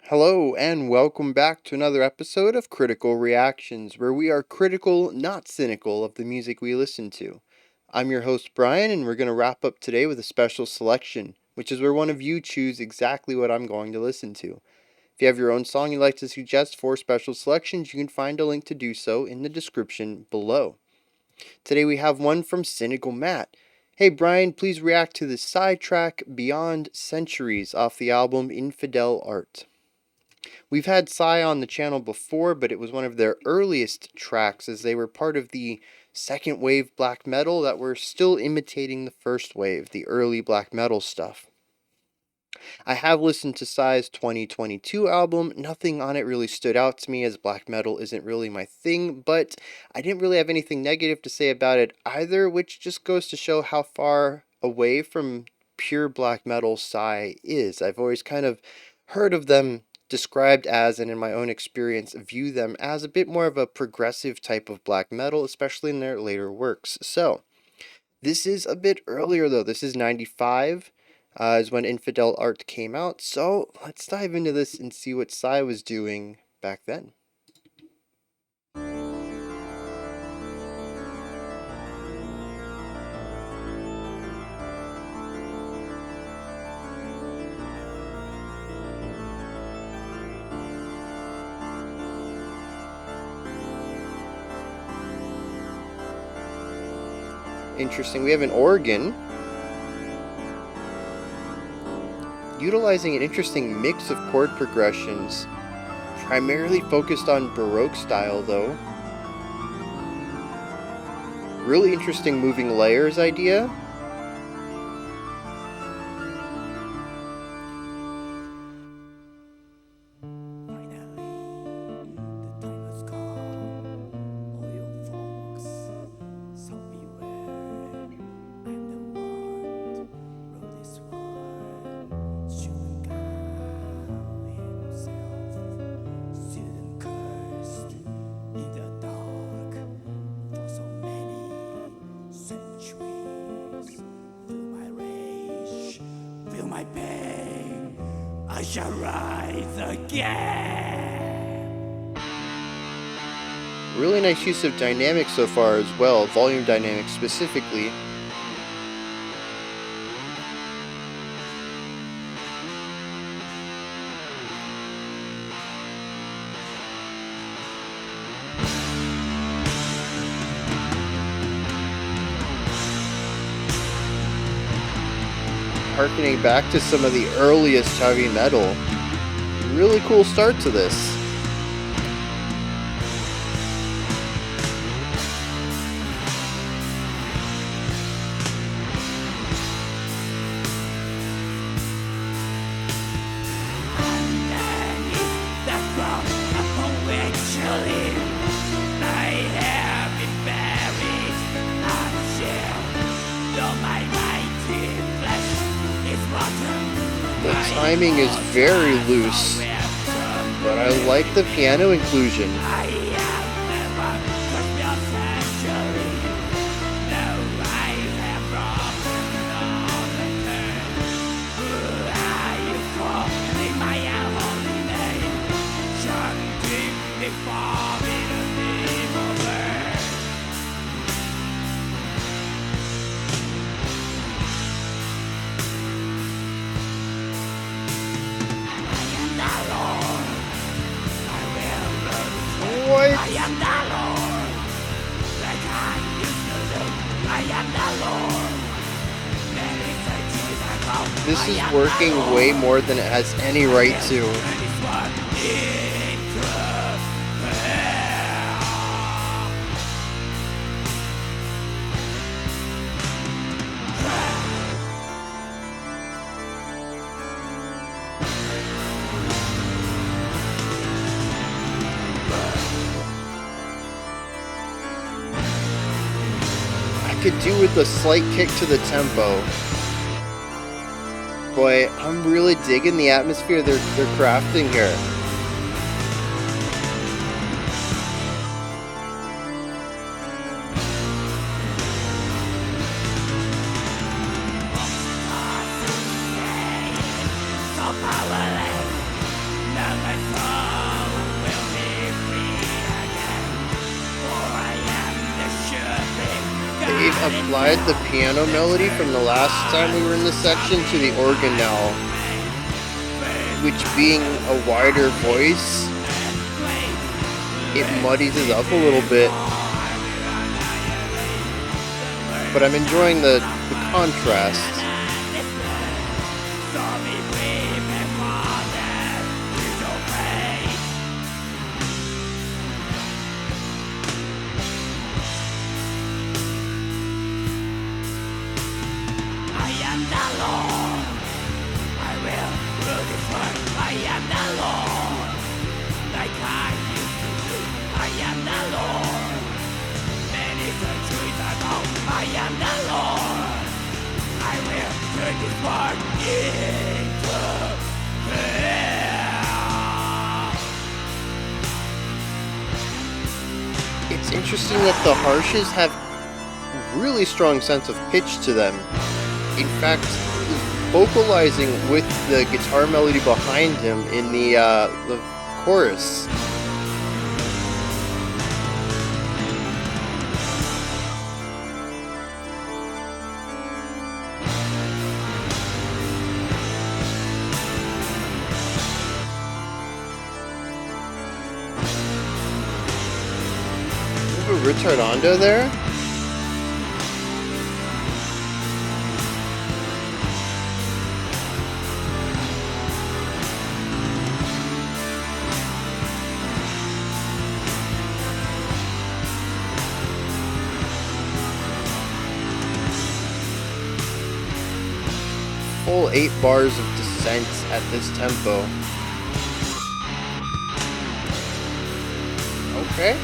Hello, and welcome back to another episode of Critical Reactions, where we are critical, not cynical, of the music we listen to. I'm your host, Bryan, and we're going to wrap up today with a special selection, which is where one of you choose exactly what I'm going to listen to. If you have your own song you'd like to suggest for special selections, you can find a link to do so in the description below. Today we have one from Cynical Matt. Hey Bryan, please react to the Sigh track Beyond Centuries off the album Infidel Art. We've had Sigh on the channel before, but it was one of their earliest tracks as they were part of the second wave black metal that were still imitating the first wave, the early black metal stuff. I have listened to Sigh's 2022 album. Nothing on it really stood out to me as black metal isn't really my thing, but I didn't really have anything negative to say about it either, which just goes to show how far away from pure black metal Sigh is. I've always kind of heard of them described as, and in my own experience, view them as a bit more of a progressive type of black metal, especially in their later works. So, this is a bit earlier though. This is 95, is when Infidel Art came out. So, let's dive into this and see what Sigh was doing back then. Interesting. We have an organ utilizing an interesting mix of chord progressions, primarily focused on Baroque style though. Really interesting moving layers idea. My pain, I shall rise again. Really nice use of dynamics so far as well, volume dynamics specifically. Harkening back to some of the earliest heavy metal. Really cool start to this. The timing is very loose, but I like the piano inclusion. What? I am the Lord. Like I used to do. I am the Lord. This is working way more than it has any right to. Could do with a slight kick to the tempo. Boy, I'm really digging the atmosphere they're crafting here. Now my soul will be free again, for I am the surest They've God in applied the piano melody from the last time we were in this section to the organ now, which being a wider voice, it muddies it up a little bit. But I'm enjoying the contrast. It's interesting that the harshes have really strong sense of pitch to them. In fact, vocalizing with the guitar melody behind him in the chorus. Retardando there? Full 8 bars of descent at this tempo. Okay.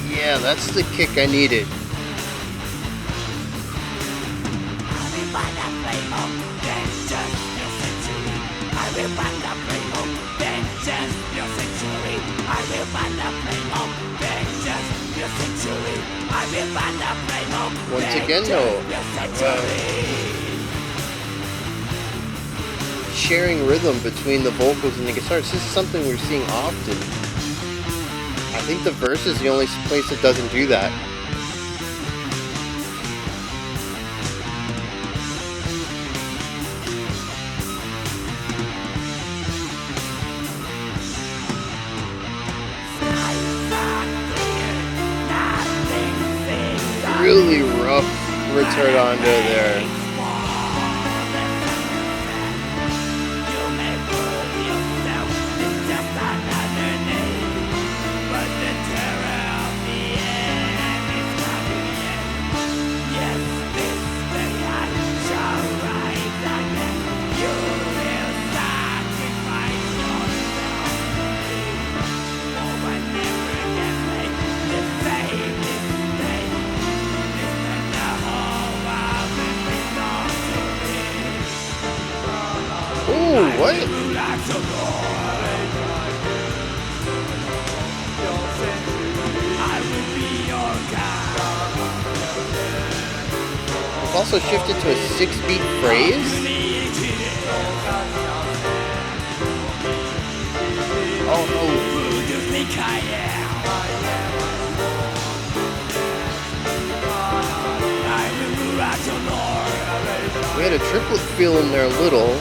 Yeah, that's the kick I needed. Once again, though, sharing rhythm between the vocals and the guitars. This is something we're seeing often. I think the verse is the only place that doesn't do that. Really rough retardando there. Ooh, what? We've also shifted to a 6-beat phrase. Oh no. We had a triplet feel in there a little.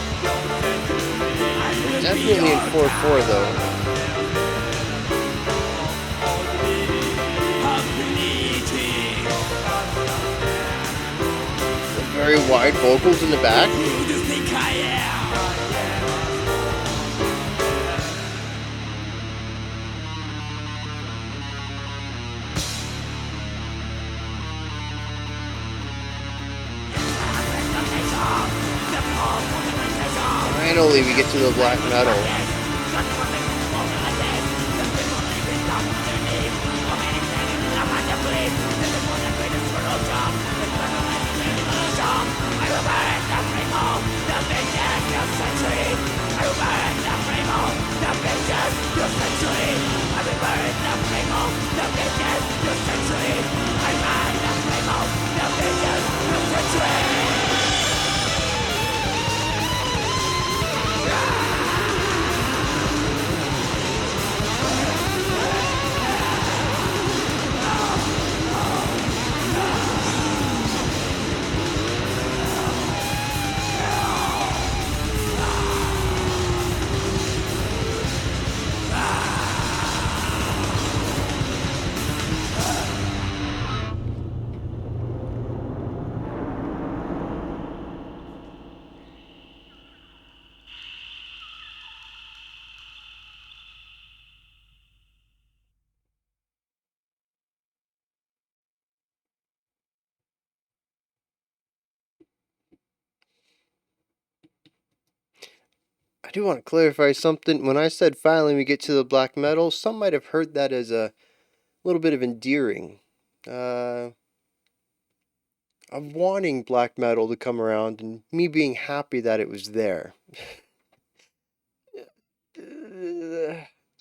Definitely in 4/4 though. Very wide vocals in the back. Finally, we get to the black metal. I do want to clarify something. When I said finally we get to the black metal, some might have heard that as a little bit of endearing. Uh, of wanting black metal to come around and me being happy that it was there.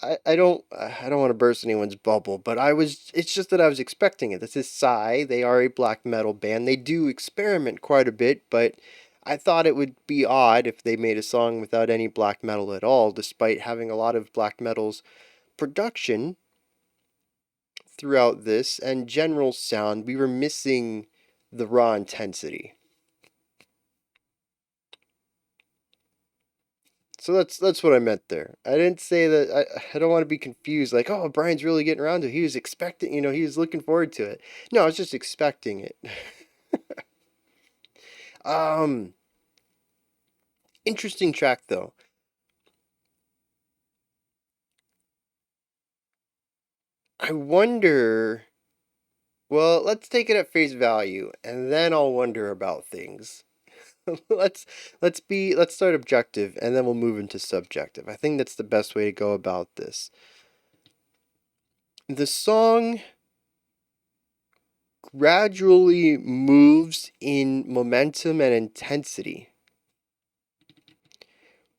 I don't want to burst anyone's bubble, but it's just that I was expecting it. This is Sigh. They are a black metal band. They do experiment quite a bit, but I thought it would be odd if they made a song without any black metal at all, despite having a lot of black metal's production throughout this and general sound. We were missing the raw intensity. So that's what I meant there. I didn't say that. I don't want to be confused. Like, oh, Brian's really getting around to it. He was expecting. He was looking forward to it. No, I was just expecting it. um, Interesting track though. I wonder. Well, let's take it at face value, and then I'll wonder about things. let's let's start objective, and then we'll move into subjective. I think that's the best way to go about this. The song gradually moves in momentum and intensity.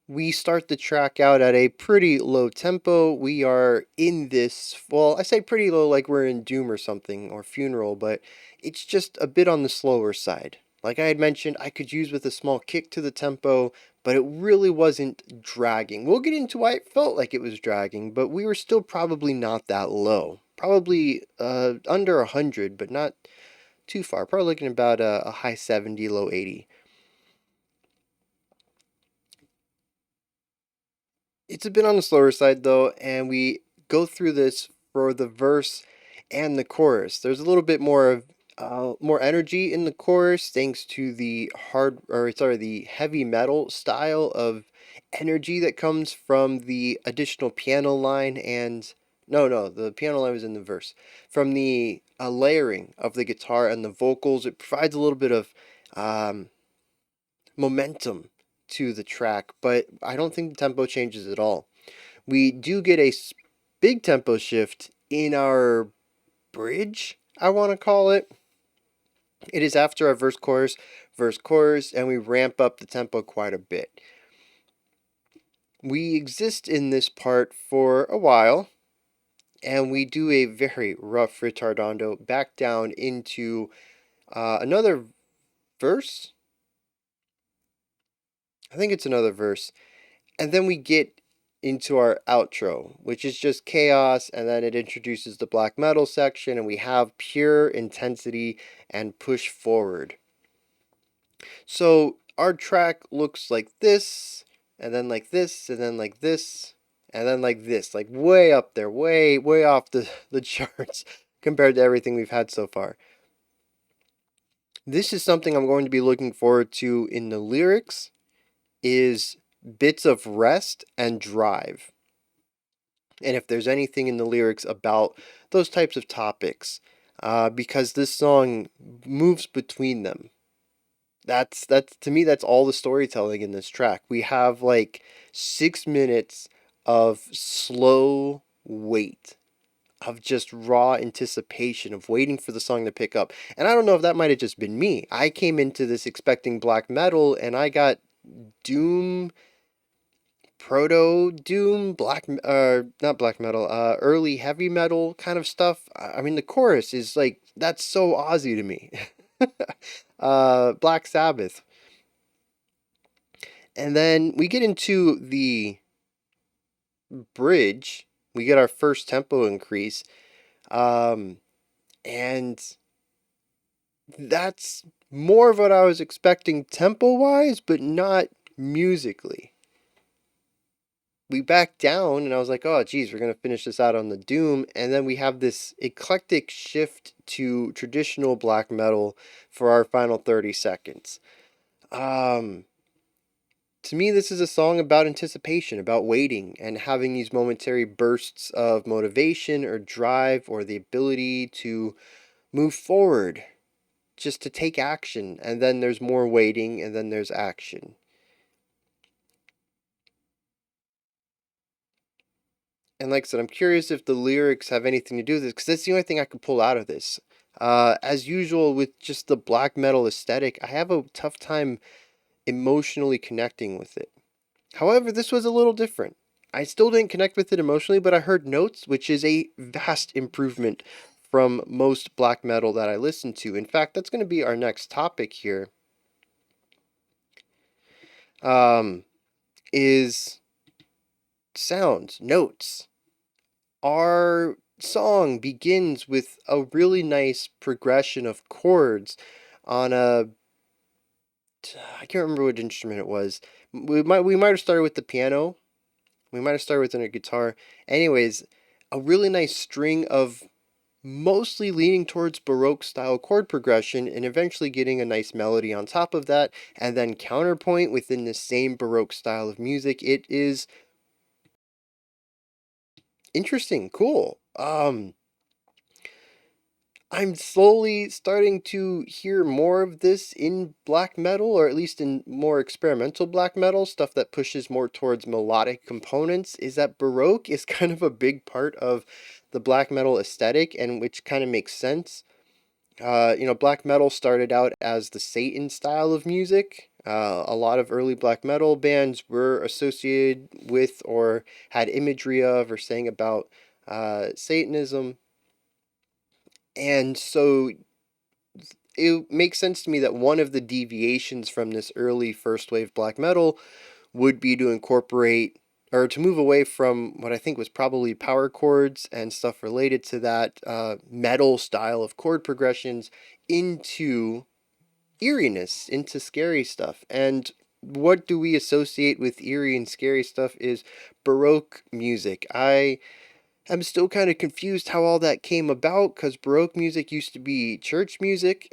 We start the track out at a pretty low tempo. We are in this, well, I say pretty low like we're in Doom or something, or Funeral, but it's just a bit on the slower side. Like I had mentioned, I could use with a small kick to the tempo, but it really wasn't dragging. We'll get into why it felt like it was dragging, but we were still probably not that low. Probably under 100, but not too far. Probably looking about a high 70, low 80. It's a bit on the slower side though, and we go through this for the verse and the chorus. There's a little bit more energy in the chorus thanks to the heavy metal style of energy that comes from the additional piano line and no, the piano line was in the verse. From the layering of the guitar and the vocals, it provides a little bit of um, momentum to the track, but I don't think the tempo changes at all. We do get a big tempo shift in our bridge, I want to call it. It is after our verse, chorus, and we ramp up the tempo quite a bit. We exist in this part for a while, and we do a very rough retardando back down into another verse. I think it's another verse. And then we get into our outro, which is just chaos, and then it introduces the black metal section, and we have pure intensity and push forward. So our track looks like this, and then like this, and then like this, and then like this, like way up there, way off the charts compared to everything we've had so far. This is something I'm going to be looking forward to in the lyrics is bits of rest and drive. And if there's anything in the lyrics about those types of topics, because this song moves between them. That's to me that's all the storytelling in this track. We have like 6 minutes of slow wait, of just raw anticipation of waiting for the song to pick up. And I don't know if that might have just been me. I came into this expecting black metal, and I got doom, proto doom, not black metal, early heavy metal kind of stuff. I mean, the chorus is like that's so Aussie to me. Black Sabbath, and then we get into the bridge. We get our first tempo increase, um, and that's more of what I was expecting tempo wise, but not musically. We back down, and I was like, oh, geez, we're going to finish this out on the Doom. And then we have this eclectic shift to traditional black metal for our final 30 seconds. Um, to me, this is a song about anticipation, about waiting, and having these momentary bursts of motivation or drive or the ability to move forward, just to take action. And then there's more waiting, and then there's action. And like I said, I'm curious if the lyrics have anything to do with this, because that's the only thing I could pull out of this. As usual with just the black metal aesthetic, I have a tough time emotionally connecting with it. However, this was a little different. I still didn't connect with it emotionally, but I heard notes, which is a vast improvement from most black metal that I listen to. In fact, that's going to be our next topic here. Um, is sounds, notes. Our song begins with a really nice progression of chords on a I can't remember what instrument it was. We might have started with the piano. We might have started with a guitar. Anyways, a really nice string of mostly leaning towards Baroque style chord progression and eventually getting a nice melody on top of that, and then counterpoint within the same Baroque style of music. It is interesting, cool. I'm slowly starting to hear more of this in black metal, or at least in more experimental black metal, stuff that pushes more towards melodic components, is that Baroque is kind of a big part of the black metal aesthetic, and which kind of makes sense. Black metal started out as the Satan style of music. A lot of early black metal bands were associated with or had imagery of or sang about Satanism. And so it makes sense to me that one of the deviations from this early first wave black metal would be to incorporate or to move away from what I think was probably power chords and stuff related to that metal style of chord progressions into eeriness, into scary stuff. And what do we associate with eerie and scary stuff is Baroque music. I'm still kind of confused how all that came about because Baroque music used to be church music.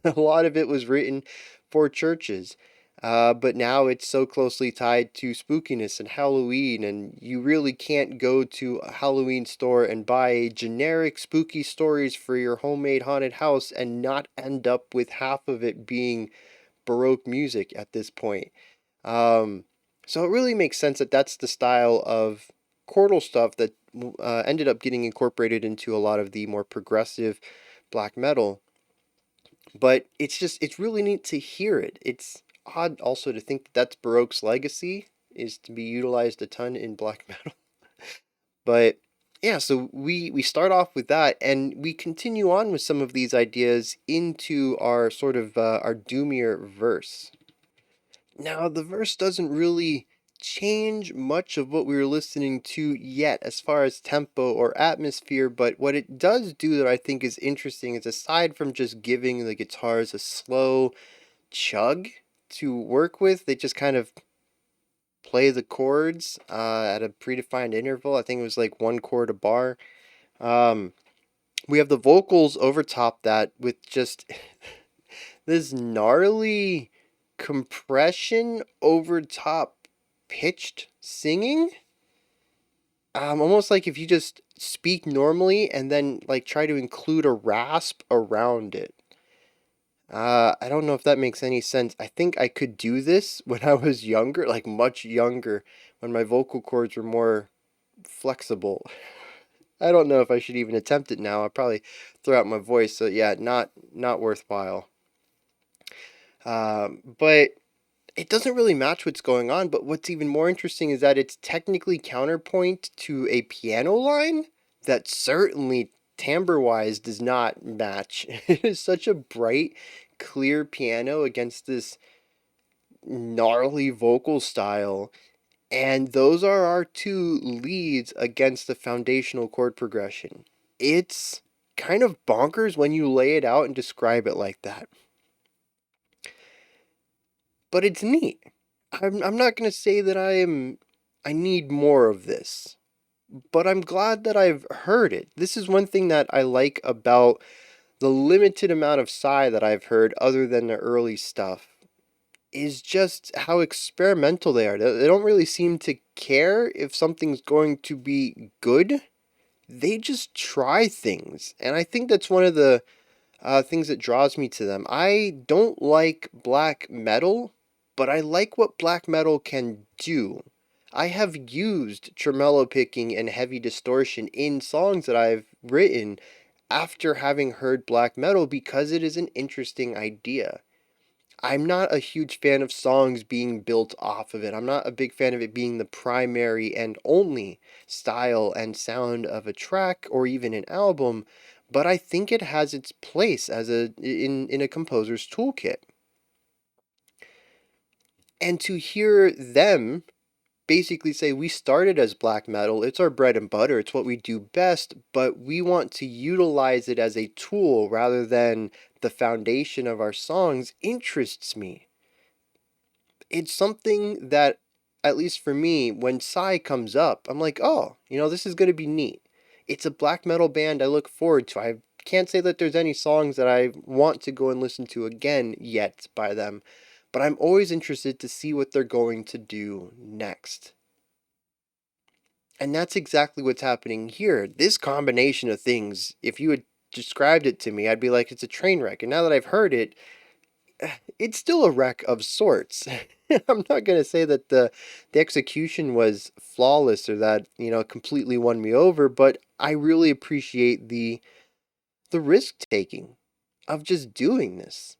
A lot of it was written for churches. But now it's so closely tied to spookiness and Halloween, and you really can't go to a Halloween store and buy generic spooky stories for your homemade haunted house and not end up with half of it being Baroque music at this point. Um, so it really makes sense that that's the style of chordal stuff that ended up getting incorporated into a lot of the more progressive black metal. But it's really neat to hear it. It's odd also to think that that's Baroque's legacy is to be utilized a ton in black metal. But yeah, so we start off with that, and we continue on with some of these ideas into our sort of our doomier verse. Now, the verse doesn't really change much of what we were listening to yet as far as tempo or atmosphere, but what it does do that I think is interesting is aside from just giving the guitars a slow chug to work with, they just kind of play the chords at a predefined interval. I think it was like one chord a bar. Um, we have the vocals over top that with just this gnarly compression over top pitched singing. Almost like if you just speak normally and then like try to include a rasp around it. I don't know if that makes any sense. I think I could do this when I was younger, like much younger, when my vocal cords were more flexible. I don't know if I should even attempt it now. I'll probably throw out my voice. So yeah, not worthwhile. But it doesn't really match what's going on, but what's even more interesting is that it's technically counterpoint to a piano line that certainly timbre wise does not match. It is such a bright, clear piano against this gnarly vocal style. And those are our two leads against the foundational chord progression. It's kind of bonkers when you lay it out and describe it like that. But it's neat. I'm not going to say that I need more of this, but I'm glad that I've heard it. This is one thing that I like about the limited amount of Sigh that I've heard other than the early stuff is just how experimental they are. They don't really seem to care if something's going to be good. They just try things. And I think that's one of the things that draws me to them. I don't like black metal, but I like what black metal can do. I have used tremolo picking and heavy distortion in songs that I've written after having heard black metal because it is an interesting idea. I'm not a huge fan of songs being built off of it. I'm not a big fan of it being the primary and only style and sound of a track or even an album, but I think it has its place as in a composer's toolkit. And to hear them basically say we started as black metal, it's our bread and butter, it's what we do best, but we want to utilize it as a tool rather than the foundation of our songs interests me. It's something that, at least for me, when Sigh comes up, I'm like, oh, this is going to be neat. It's a black metal band I look forward to. I can't say that there's any songs that I want to go and listen to again yet by them, but I'm always interested to see what they're going to do next. And that's exactly what's happening here. This combination of things, if you had described it to me, I'd be like, it's a train wreck. And now that I've heard it, it's still a wreck of sorts. I'm not going to say that the execution was flawless or that, completely won me over, but I really appreciate the risk taking of just doing this.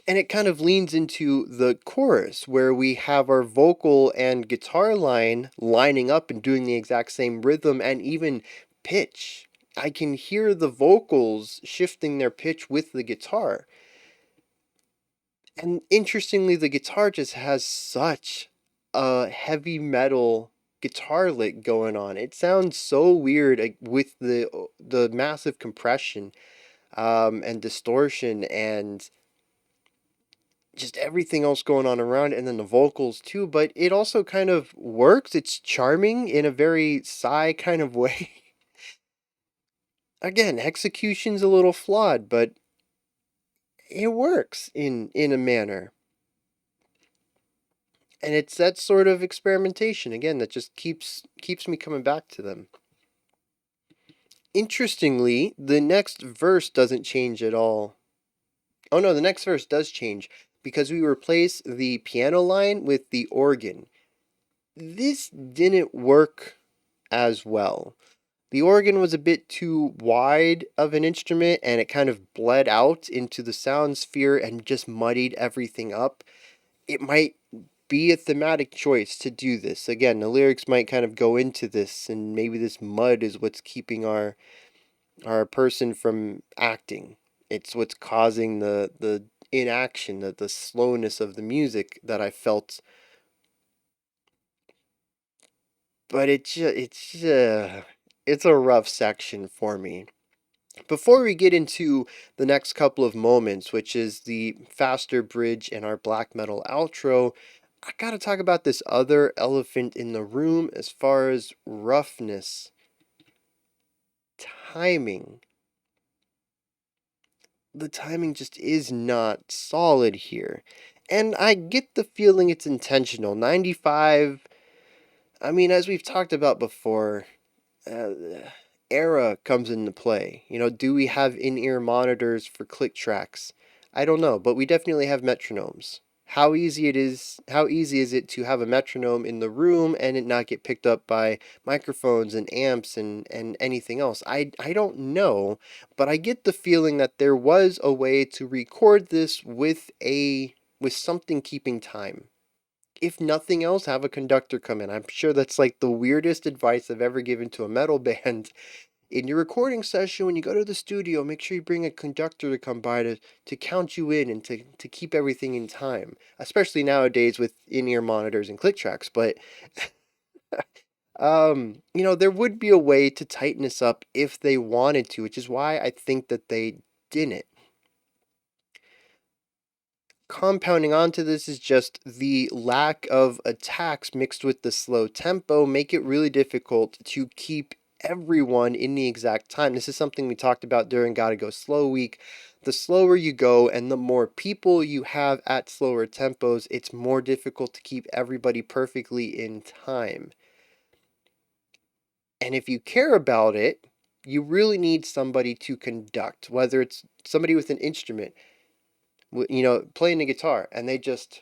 And it kind of leans into the chorus where we have our vocal and guitar line lining up and doing the exact same rhythm and even pitch. I can hear the vocals shifting their pitch with the guitar. And interestingly, the guitar just has such a heavy metal guitar lick going on. It sounds so weird with the massive compression and distortion and just everything else going on around, and then the vocals too. But it also kind of works. It's charming in a very Sigh kind of way. Again, execution's a little flawed, but it works in a manner. And it's that sort of experimentation again that just keeps me coming back to them. Interestingly, the next verse doesn't change at all. Oh no, the next verse does change because we replace the piano line with the organ. This didn't work as well. The organ was a bit too wide of an instrument and it kind of bled out into the sound sphere and just muddied everything up. It might be a thematic choice to do this. Again, the lyrics might kind of go into this, and maybe this mud is what's keeping our person from acting. It's what's causing the inaction, the slowness of the music that I felt. But it's a rough section for me. Before we get into the next couple of moments, which is the faster bridge and our black metal outro, I gotta talk about this other elephant in the room as far as roughness, timing. The timing just is not solid here. And I get the feeling it's intentional. 95, I mean, as we've talked about before, uh, era comes into play. Do we have in-ear monitors for click tracks? I don't know, but we definitely have metronomes. How easy is it to have a metronome in the room and it not get picked up by microphones and amps and anything else? I don't know, but I get the feeling that there was a way to record this with something keeping time. If nothing else, have a conductor come in. I'm sure that's like the weirdest advice I've ever given to a metal band. In your recording session, when you go to the studio, make sure you bring a conductor to come by to count you in and to keep everything in time, especially nowadays with in-ear monitors and click tracks. But there would be a way to tighten this up if they wanted to, which is why I think that they didn't. Compounding onto this is just the lack of attacks mixed with the slow tempo make it really difficult to keep everyone in the exact time. This is something we talked about during Gotta Go Slow Week. The slower you go and the more people you have at slower tempos, it's more difficult to keep everybody perfectly in time. And if you care about it, you really need somebody to conduct, whether it's somebody with an instrument, playing the guitar, and they just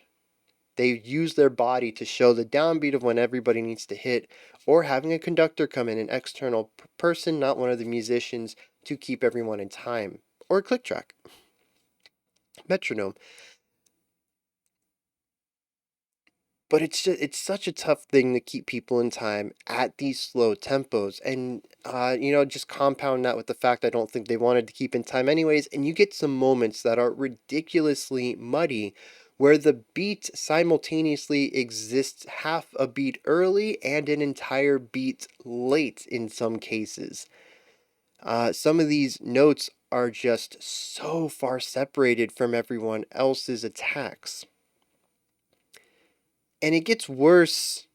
They use their body to show the downbeat of when everybody needs to hit, or having a conductor come in, an external person, not one of the musicians, to keep everyone in time. Or a click track, metronome. But it's such a tough thing to keep people in time at these slow tempos, and just compound that with the fact I don't think they wanted to keep in time anyways, and you get some moments that are ridiculously muddy, where the beat simultaneously exists half a beat early and an entire beat late in some cases. Some of these notes are just so far separated from everyone else's attacks. And it gets worse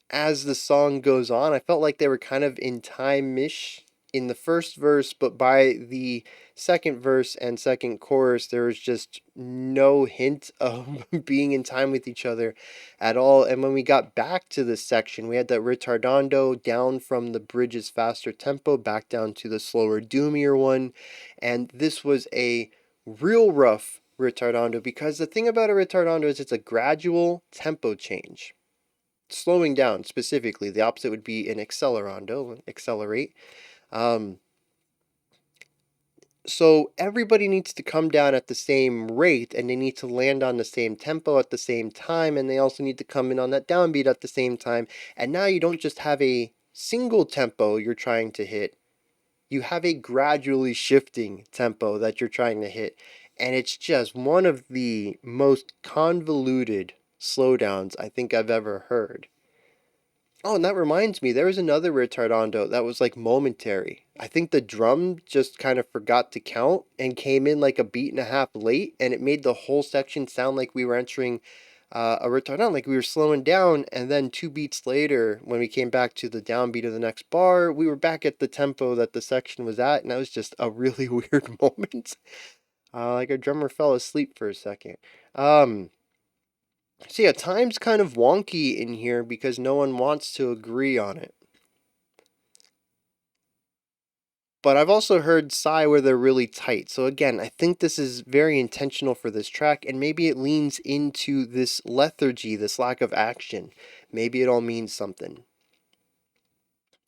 as the song goes on. I felt like they were kind of in time-ish in the first verse, but by the second verse and second chorus, there was just no hint of being in time with each other at all. And when we got back to this section, we had that ritardando down from the bridge's faster tempo back down to the slower, doomier one. And this was a real rough ritardando, because the thing about a ritardando is it's a gradual tempo change, slowing down specifically. The opposite would be an accelerando, accelerate. Um, so everybody needs to come down at the same rate, and they need to land on the same tempo at the same time, and they also need to come in on that downbeat at the same time. And now you don't just have a single tempo you're trying to hit, you have a gradually shifting tempo that you're trying to hit. And it's just one of the most convoluted slowdowns I think I've ever heard. Oh, and that reminds me, there was another retardando that was like momentary. I think the drum just kind of forgot to count and came in like a beat and a half late, and it made the whole section sound like we were entering a retardando, like we were slowing down. And then 2 beats later, when we came back to the downbeat of the next bar, we were back at the tempo that the section was at, and that was just a really weird moment. Like our drummer fell asleep for a second. Um, so yeah, time's kind of wonky in here because no one wants to agree on it. But I've also heard Sigh where they're really tight. So again, I think this is very intentional for this track, and maybe it leans into this lethargy, this lack of action. Maybe it all means something.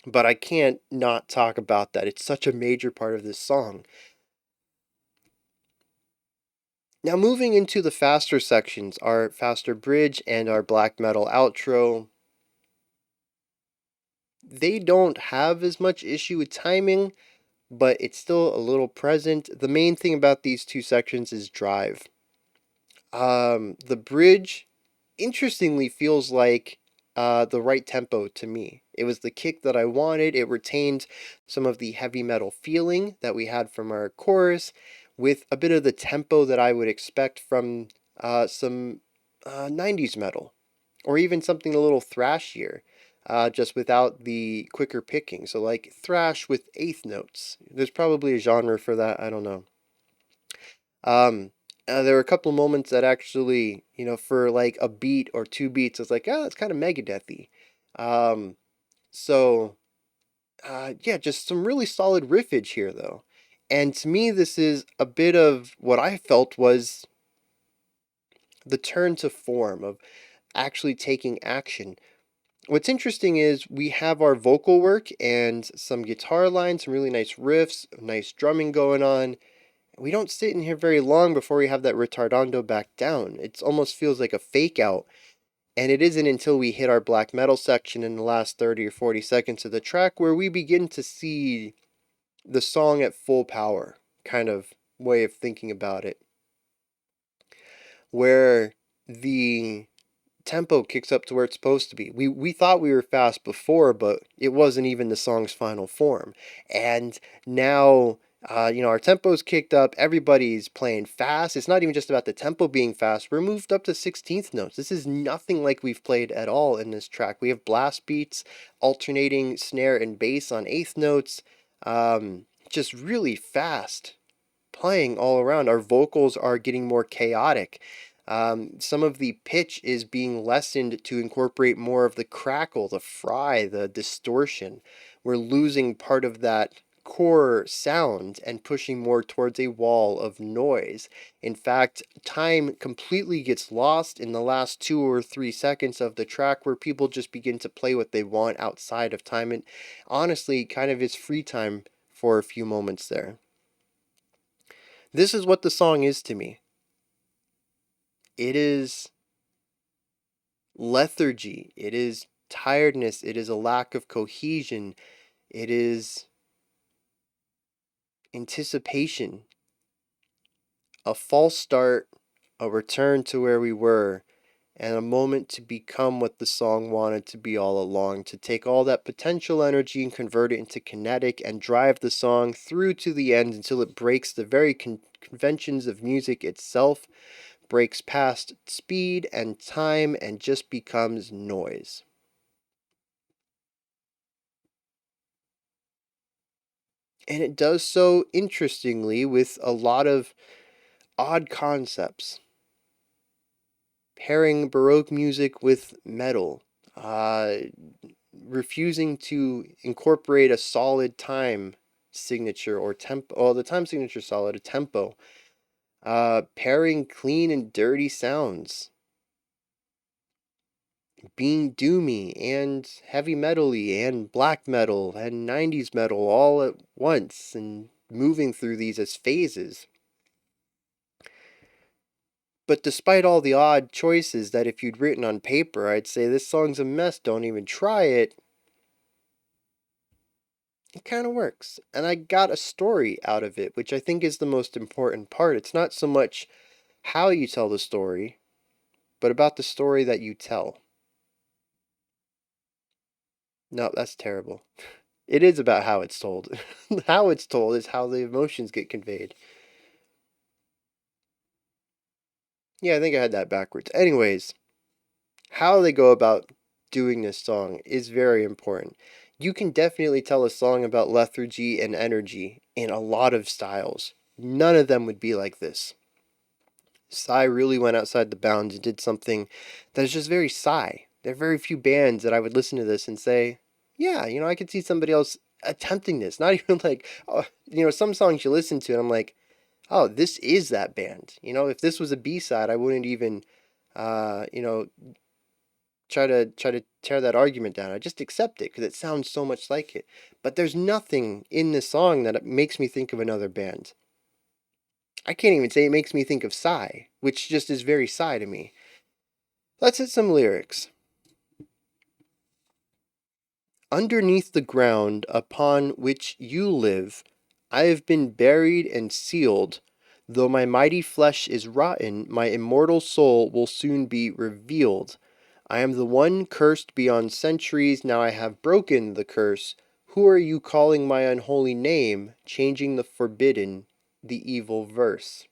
But I can't not talk about that. It's such a major part of this song. Now, moving into the faster sections, our faster bridge and our black metal outro, they don't have as much issue with timing, but it's still a little present. The main thing about these two sections is drive. The bridge, interestingly, feels like the right tempo to me. It was the kick that I wanted. It retained some of the heavy metal feeling that we had from our chorus, with a bit of the tempo that I would expect from some 90s metal, or even something a little thrashier, just without the quicker picking. So, like thrash with eighth notes. There's probably a genre for that. I don't know. Um, there were a couple moments that actually, for like a beat or 2 beats, I was like, oh, it's kind of Megadethy. Um, so, yeah, just some really solid riffage here, though. And to me, this is a bit of what I felt was the turn to form of actually taking action. What's interesting is we have our vocal work and some guitar lines, some really nice riffs, nice drumming going on. We don't sit in here very long before we have that retardando back down. It almost feels like a fake out. And it isn't until we hit our black metal section in the last 30 or 40 seconds of the track where we begin to see the song at full power, kind of way of thinking about it. Where the tempo kicks up to where it's supposed to be. We thought we were fast before, but it wasn't even the song's final form. And now, our tempo's kicked up. Everybody's playing fast. It's not even just about the tempo being fast. We're moved up to 16th notes. This is nothing like we've played at all in this track. We have blast beats, alternating snare and bass on eighth notes. Just really fast playing all around. Our vocals are getting more chaotic. Some of the pitch is being lessened to incorporate more of the crackle, the fry, the distortion. We're losing part of that hardcore sound and pushing more towards a wall of noise. In fact, time completely gets lost in the last 2 or 3 seconds of the track where people just begin to play what they want outside of time. And honestly, kind of is free time for a few moments there. This is what the song is to me. It is lethargy. It is tiredness. It is a lack of cohesion. It is anticipation, a false start, a return to where we were, and a moment to become what the song wanted to be all along, to take all that potential energy and convert it into kinetic and drive the song through to the end until it breaks the very conventions of music itself, breaks past speed and time, and just becomes noise. And it does so interestingly with a lot of odd concepts, pairing Baroque music with metal, uh, refusing to incorporate a solid time signature or tempo. Oh, the time signature is solid, a tempo. Pairing clean and dirty sounds, being doomy and heavy metally and black metal and 90s metal all at once and moving through these as phases. But despite all the odd choices that if you'd written on paper, I'd say this song's a mess, don't even try it, it kind of works. And I got a story out of it, which I think is the most important part. It's not so much how you tell the story, but about the story that you tell. No, that's terrible. It is about how it's told. How it's told is how the emotions get conveyed. Yeah, I think I had that backwards. Anyways, how they go about doing this song is very important. You can definitely tell a song about lethargy and energy in a lot of styles. None of them would be like this. Sigh really went outside the bounds and did something that is just very Sigh. There are very few bands that I would listen to this and say, yeah, I could see somebody else attempting this. Not even like, some songs you listen to and I'm like, oh, this is that band. If this was a B-side, I wouldn't even, uh, you know, try to tear that argument down. I just accept it because it sounds so much like it. But there's nothing in this song that makes me think of another band. I can't even say it makes me think of Sigh, which just is very Sigh to me. Let's hit some lyrics. Underneath the ground upon which you live, I have been buried and sealed. Though my mighty flesh is rotten, my immortal soul will soon be revealed. I am the one cursed beyond centuries, now I have broken the curse. Who are you calling my unholy name, changing the forbidden, the evil verse?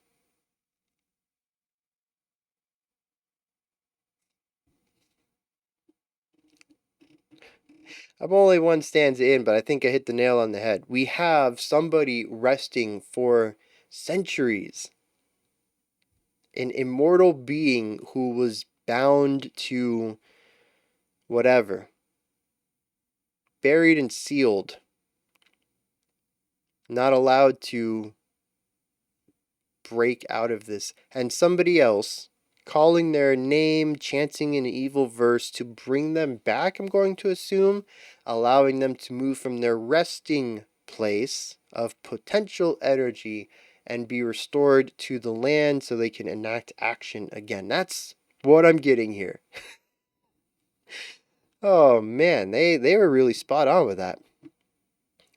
I'm only one stanza in, but I think I hit the nail on the head. We have somebody resting for centuries, an immortal being who was bound to whatever, buried and sealed, not allowed to break out of this, and somebody else calling their name, chanting an evil verse to bring them back, I'm going to assume, allowing them to move from their resting place of potential energy and be restored to the land so they can enact action again. That's what I'm getting here. Oh man, they were really spot on with that.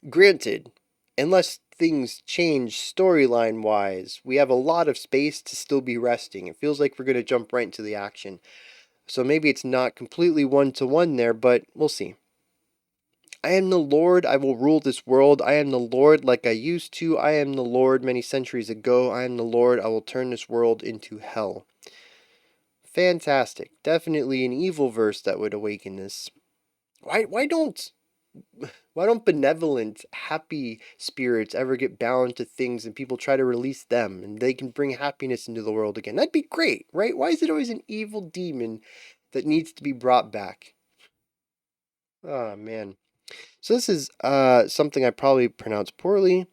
Granted, unless things change storyline wise, we have a lot of space to still be resting. It feels like we're going to jump right into the action. So maybe it's not completely one to one there, but we'll see. I am the Lord, I will rule this world. I am the Lord like I used to. I am the Lord many centuries ago. I am the Lord, I will turn this world into hell. Fantastic. Definitely an evil verse that would awaken this. Why don't benevolent, happy spirits ever get bound to things and people try to release them and they can bring happiness into the world again? That'd be great, right? Why is it always an evil demon that needs to be brought back? Oh man. So this is something I probably pronounced poorly.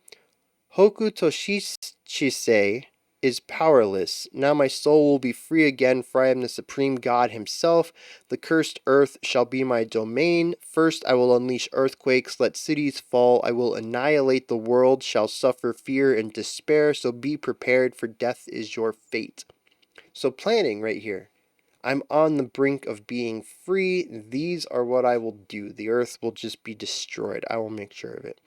Hoku Toshichisei is powerless. Now my soul will be free again, for I am the supreme God himself. The cursed earth shall be my domain. First I will unleash earthquakes, let cities fall. I will annihilate the world, shall suffer fear and despair. So be prepared, for death is your fate. So planning right here. I'm on the brink of being free. These are what I will do. The earth will just be destroyed. I will make sure of it.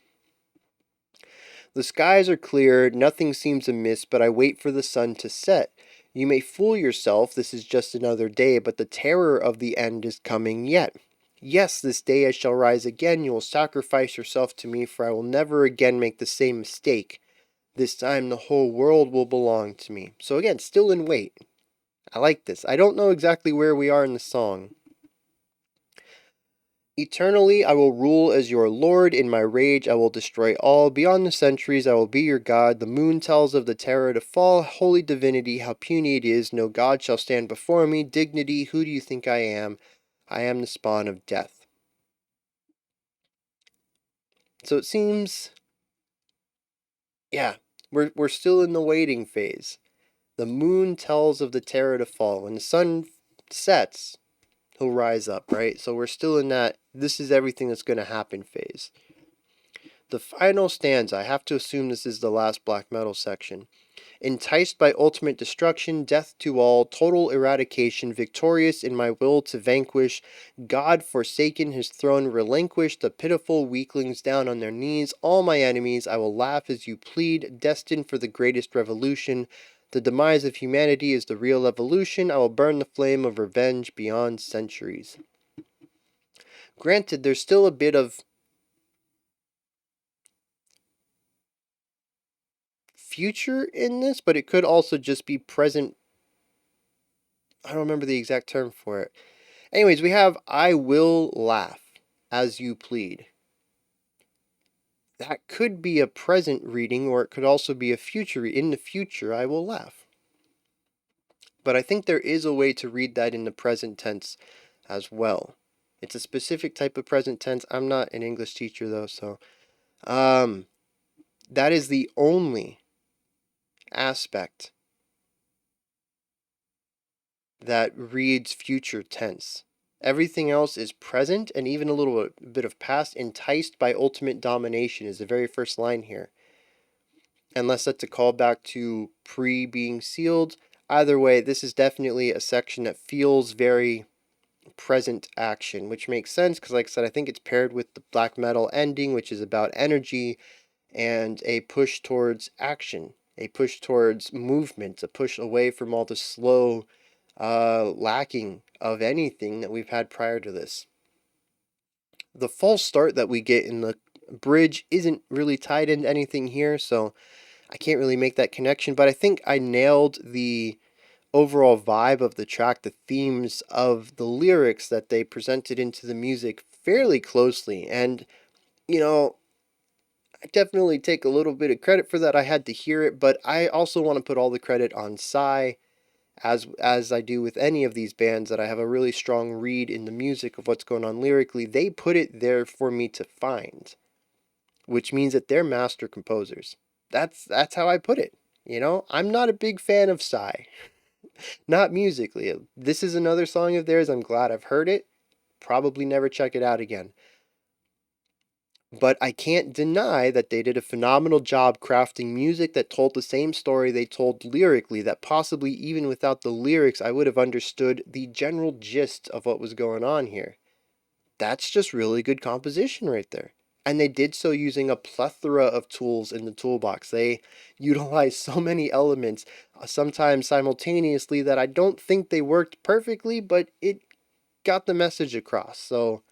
The skies are clear, nothing seems amiss, but I wait for the sun to set. You may fool yourself, this is just another day, but the terror of the end is coming yet. Yes, this day I shall rise again. You will sacrifice yourself to me, for I will never again make the same mistake. This time the whole world will belong to me. So again, still in wait. I like this. I don't know exactly where we are in the song. Eternally I will rule as your lord. In my rage I will destroy all. Beyond the centuries I will be your god. The moon tells of the terror to fall. Holy divinity, how puny it is. No god shall stand before me. Dignity, who do you think I am? I am the spawn of death. So it seems, yeah, we're still in the waiting phase. The moon tells of the terror to fall. When the sun sets, he'll rise up, right? So we're still in that this is everything that's going to happen phase. The final stanza, I have to assume this is the last black metal section. Enticed by ultimate destruction, death to all, total eradication, victorious in my will to vanquish, God forsaken his throne relinquish, the pitiful weaklings down on their knees, all my enemies, I will laugh as you plead, destined for the greatest revolution. The demise of humanity is the real evolution. I will burn the flame of revenge beyond centuries. Granted, there's still a bit of future in this, but it could also just be present. I don't remember the exact term for it. Anyways, we have I will laugh as you plead. That could be a present reading, or it could also be a future. In the future, I will laugh. But I think there is a way to read that in the present tense as well. It's a specific type of present tense. I'm not an English teacher though, so that is the only aspect that reads future tense. Everything else is present and even a little bit of past. Enticed by ultimate domination is the very first line here. Unless that's a callback to pre being sealed. Either way, this is definitely a section that feels very present action, which makes sense because, like I said, I think it's paired with the black metal ending, which is about energy and a push towards action, a push towards movement, a push away from all the slow lacking of anything that we've had prior to this. The false start that we get in the bridge isn't really tied into anything here, so I can't really make that connection, but I think I nailed the overall vibe of the track, the themes of the lyrics that they presented into the music fairly closely. And, you know, I definitely take a little bit of credit for that. I had to hear it, but I also want to put all the credit on Sigh, as I do with any of these bands that I have a really strong read in the music of what's going on lyrically. They put it there for me to find, which means that they're master composers. That's how I put it. You know, I'm not a big fan of Psy, not musically. This is another song of theirs. I'm glad I've heard it. Probably never check it out again. But I can't deny that they did a phenomenal job crafting music that told the same story they told lyrically, that possibly even without the lyrics, I would have understood the general gist of what was going on here. That's just really good composition right there. And they did so using a plethora of tools in the toolbox. They utilized so many elements, sometimes simultaneously, that I don't think they worked perfectly, but it got the message across. So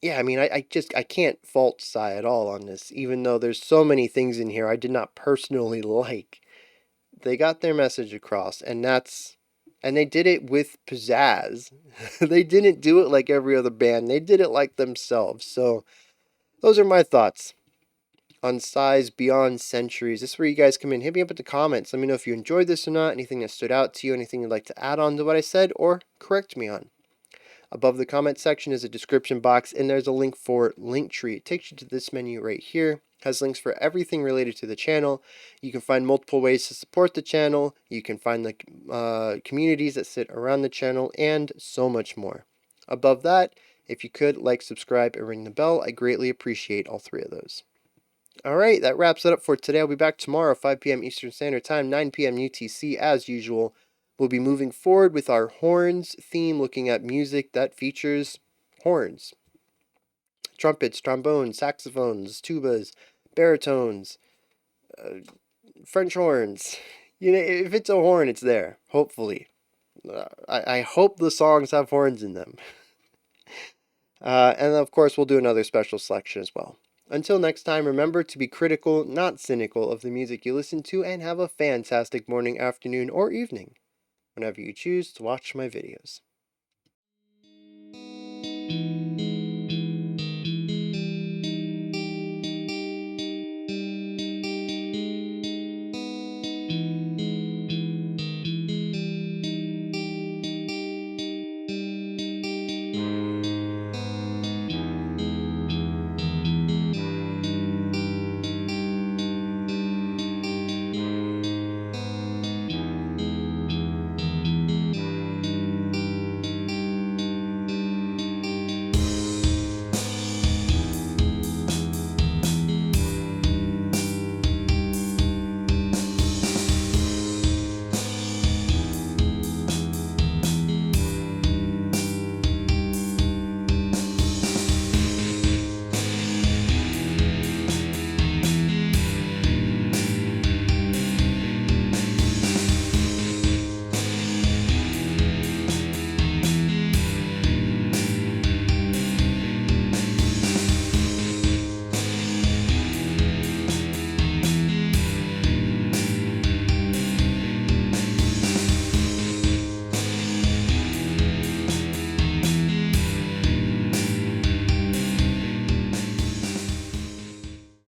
yeah, I mean, I can't fault Psy at all on this, even though there's so many things in here I did not personally like. They got their message across, and they did it with pizzazz. They didn't do it like every other band. They did it like themselves. So those are my thoughts on Psy's Beyond Centuries. This is where you guys come in. Hit me up in the comments. Let me know if you enjoyed this or not, anything that stood out to you, anything you'd like to add on to what I said, or correct me on. Above the comment section is a description box, and there's a link for Linktree. It takes you to this menu right here. It has links for everything related to the channel. You can find multiple ways to support the channel. You can find the communities that sit around the channel, and so much more. Above that, if you could, like, subscribe, and ring the bell, I greatly appreciate all three of those. Alright, that wraps it up for today. I'll be back tomorrow, 5 p.m. Eastern Standard Time, 9 p.m. UTC, as usual. We'll be moving forward with our horns theme, looking at music that features horns. Trumpets, trombones, saxophones, tubas, baritones, French horns. You know, if it's a horn, it's there, hopefully. I hope the songs have horns in them. And of course, we'll do another special selection as well. Until next time, remember to be critical, not cynical, of the music you listen to, and have a fantastic morning, afternoon, or evening whenever you choose to watch my videos.